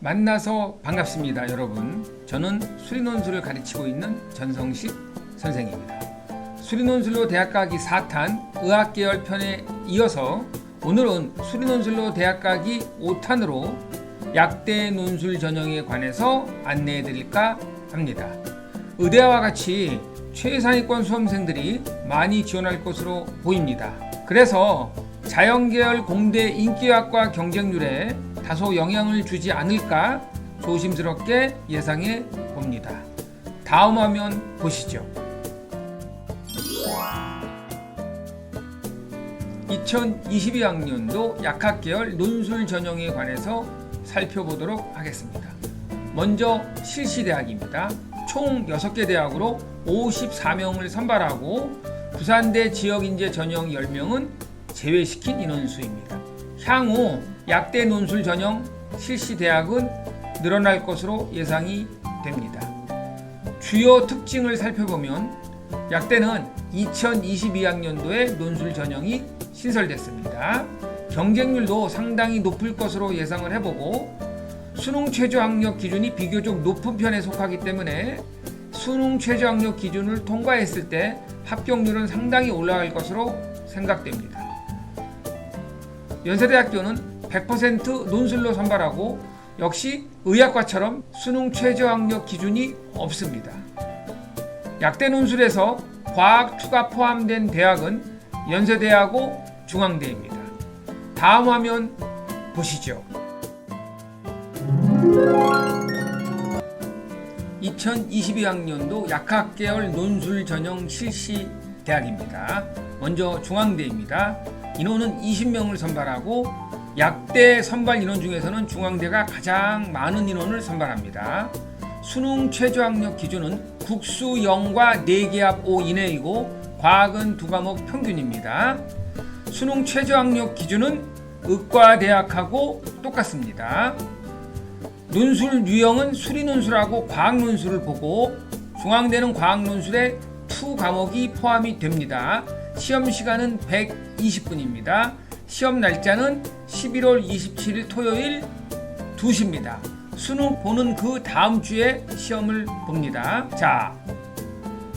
만나서 반갑습니다, 여러분. 저는 수리논술을 가르치고 있는 전성식 선생입니다. 수리논술로 대학 가기 4탄 의학계열 편에 이어서 오늘은 수리논술로 대학 가기 5탄으로 약대 논술 전형에 관해서 안내해 드릴까 합니다. 의대와 같이 최상위권 수험생들이 많이 지원할 것으로 보입니다. 그래서 자연계열 공대 인기학과 경쟁률에 다소 영향을 주지 않을까 조심스럽게 예상해 봅니다. 다음 화면 보시죠. 2022학년도 약학계열 논술 전형에 관해서 살펴보도록 하겠습니다. 먼저 실시대학입니다. 총 6개 대학으로 54명을 선발하고 부산대 지역인재 전형 10명은 제외시킨 인원수입니다. 향후 약대 논술 전형 실시대학은 늘어날 것으로 예상이 됩니다. 주요 특징을 살펴보면 약대는 2022학년도에 논술 전형이 신설됐습니다. 경쟁률도 상당히 높을 것으로 예상을 해보고 수능 최저학력 기준이 비교적 높은 편에 속하기 때문에 수능 최저학력 기준을 통과했을 때 합격률은 상당히 올라갈 것으로 생각됩니다. 연세대학교는 100% 논술로 선발하고 역시 의학과처럼 수능 최저학력 기준이 없습니다. 약대 논술에서 과학2가 포함된 대학은 연세대하고 중앙대입니다. 다음 화면 보시죠. 2022학년도 약학계열 논술 전형 실시 대학입니다. 먼저 중앙대입니다. 인원은 20명을 선발하고 약대 선발 인원 중에서는 중앙대가 가장 많은 인원을 선발합니다. 수능 최저학력 기준은 국수 0과 4개합 5 이내이고 과학은 2과목 평균입니다. 수능 최저학력 기준은 의과대학하고 똑같습니다. 논술 유형은 수리논술하고 과학논술을 보고 중앙대는 과학논술에 2과목이 포함이 됩니다. 시험 시간은 120분입니다. 시험 날짜는 11월 27일 토요일 2시입니다. 수능 보는 그 다음 주에 시험을 봅니다. 자,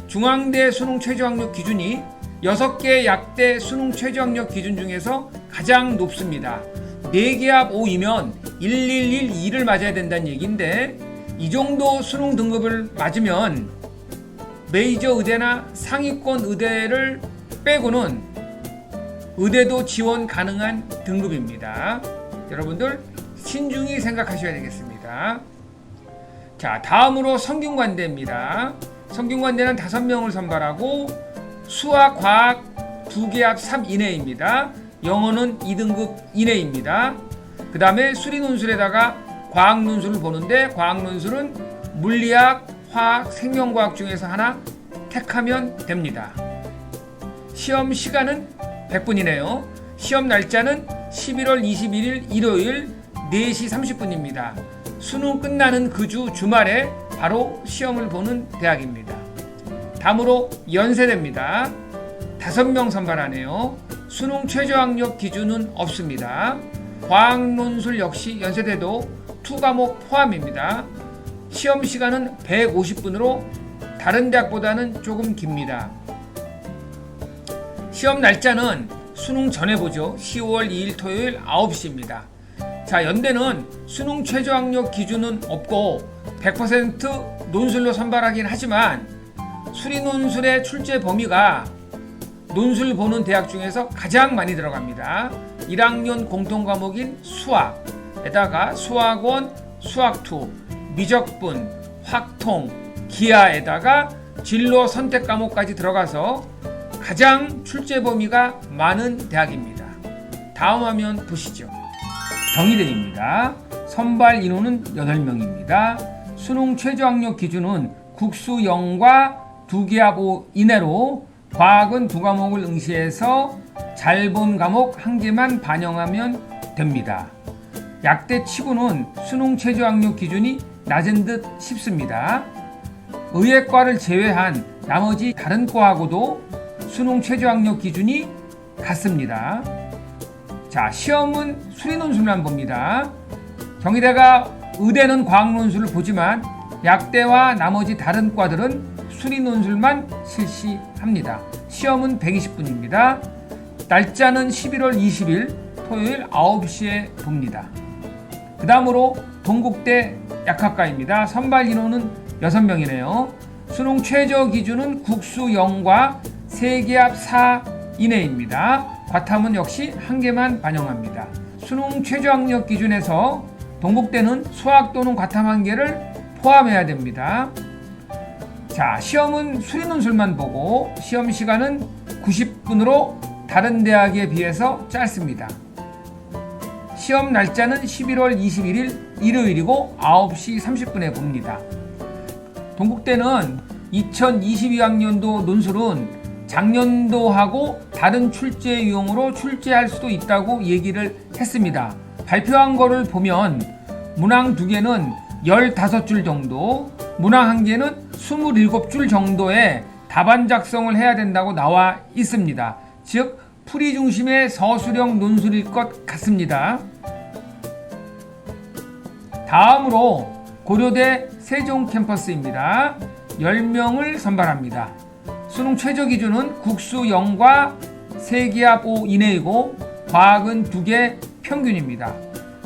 중앙대 수능 최저학력 기준이 6개 약대 수능 최저학력 기준 중에서 가장 높습니다. 4개합 5이면 1112를 맞아야 된다는 얘기인데 이 정도 수능 등급을 맞으면 메이저 의대나 상위권 의대를 빼고는 의대도 지원 가능한 등급입니다. 여러분들 신중히 생각하셔야 되겠습니다. 자, 다음으로 성균관대입니다. 성균관대는 5명을 선발하고 수학, 과학 2개합 3 이내입니다. 영어는 2등급 이내입니다. 그 다음에 수리논술에다가 과학논술을 보는데 과학논술은 물리학, 화학, 생명과학 중에서 하나 택하면 됩니다. 시험 시간은 100분이네요. 시험 날짜는 11월 21일 일요일 4시 30분입니다. 수능 끝나는 그 주 주말에 바로 시험을 보는 대학입니다. 다음으로 연세대입니다. 5명 선발하네요. 수능 최저학력 기준은 없습니다. 과학논술 역시 연세대도 2과목 포함입니다. 시험 시간은 150분으로 다른 대학보다는 조금 깁니다. 시험 날짜는 수능 전에 보죠. 10월 2일 토요일 9시입니다. 자, 연대는 수능 최저학력 기준은 없고 100% 논술로 선발하긴 하지만 수리논술의 출제 범위가 논술 보는 대학 중에서 가장 많이 들어갑니다. 1학년 공통과목인 수학에다가 수학원, 수학2, 미적분, 확통, 기하에다가 진로 선택 과목까지 들어가서 가장 출제 범위가 많은 대학입니다. 다음 화면 보시죠. 경희대입니다. 선발 인원은 8명입니다. 수능 최저학력 기준은 국수 0과 2개합 5 이내로 과학은 2과목을 응시해서 잘 본 과목 1개만 반영하면 됩니다. 약대 치고는 수능 최저학력 기준이 낮은 듯 싶습니다. 의예과를 제외한 나머지 다른 과하고도 수능 최저학력 기준이 같습니다. 자, 시험은 수리논술만 봅니다. 경희대가 의대는 과학 논술을 보지만 약대와 나머지 다른 과들은 수리 논술만 실시합니다. 시험은 120분입니다. 날짜는 11월 20일 토요일 9시에 봅니다. 그 다음으로 동국대 약학과입니다. 선발 인원은 6명이네요. 수능 최저 기준은 국수 0과 세기압 4 이내입니다. 과탐은 역시 1개만 반영합니다. 수능 최저 학력 기준에서 동국대는 수학 또는 과탐 1개를 포함해야 됩니다. 자, 시험은 수리 논술만 보고 시험 시간은 90분으로 다른 대학에 비해서 짧습니다. 시험 날짜는 11월 21일 일요일이고 9시 30분에 봅니다. 동국대는 2022학년도 논술은 작년도하고 다른 출제 유형으로 출제할 수도 있다고 얘기를 했습니다. 발표한 거를 보면 문항 2개는 15줄 정도, 문항 1개는 27줄 정도의 답안 작성을 해야 된다고 나와 있습니다. 즉 풀이 중심의 서술형 논술일 것 같습니다. 다음으로 고려대 세종 캠퍼스입니다. 10명을 선발합니다. 수능 최저 기준은 국수 0과 세기압 5 이내이고 과학은 2개 평균입니다.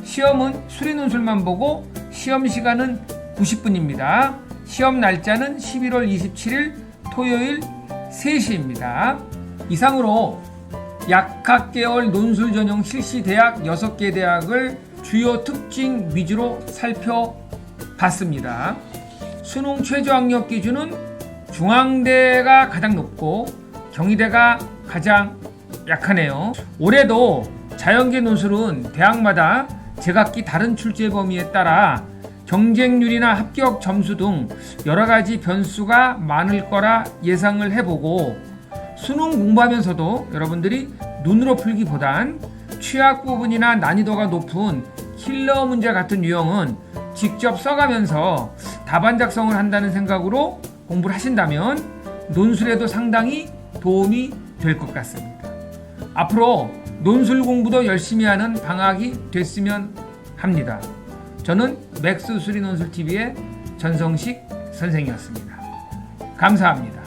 시험은 수리 논술만 보고 시험 시간은 90분입니다. 시험 날짜는 11월 27일 토요일 3시입니다. 이상으로 약학계열 논술 전형 실시 대학 6개 대학을 주요 특징 위주로 살펴봤습니다. 수능 최저 학력 기준은 중앙대가 가장 높고 경희대가 가장 약하네요. 올해도 자연계 논술은 대학마다 제각기 다른 출제 범위에 따라 경쟁률이나 합격 점수 등 여러가지 변수가 많을 거라 예상을 해보고 수능 공부하면서도 여러분들이 눈으로 풀기보단 취약 부분이나 난이도가 높은 킬러 문제 같은 유형은 직접 써가면서 답안 작성을 한다는 생각으로 공부를 하신다면 논술에도 상당히 도움이 될 것 같습니다. 앞으로 논술 공부도 열심히 하는 방학이 됐으면 합니다. 저는 맥스 수리 논술 TV의 전성식 선생이었습니다. 감사합니다.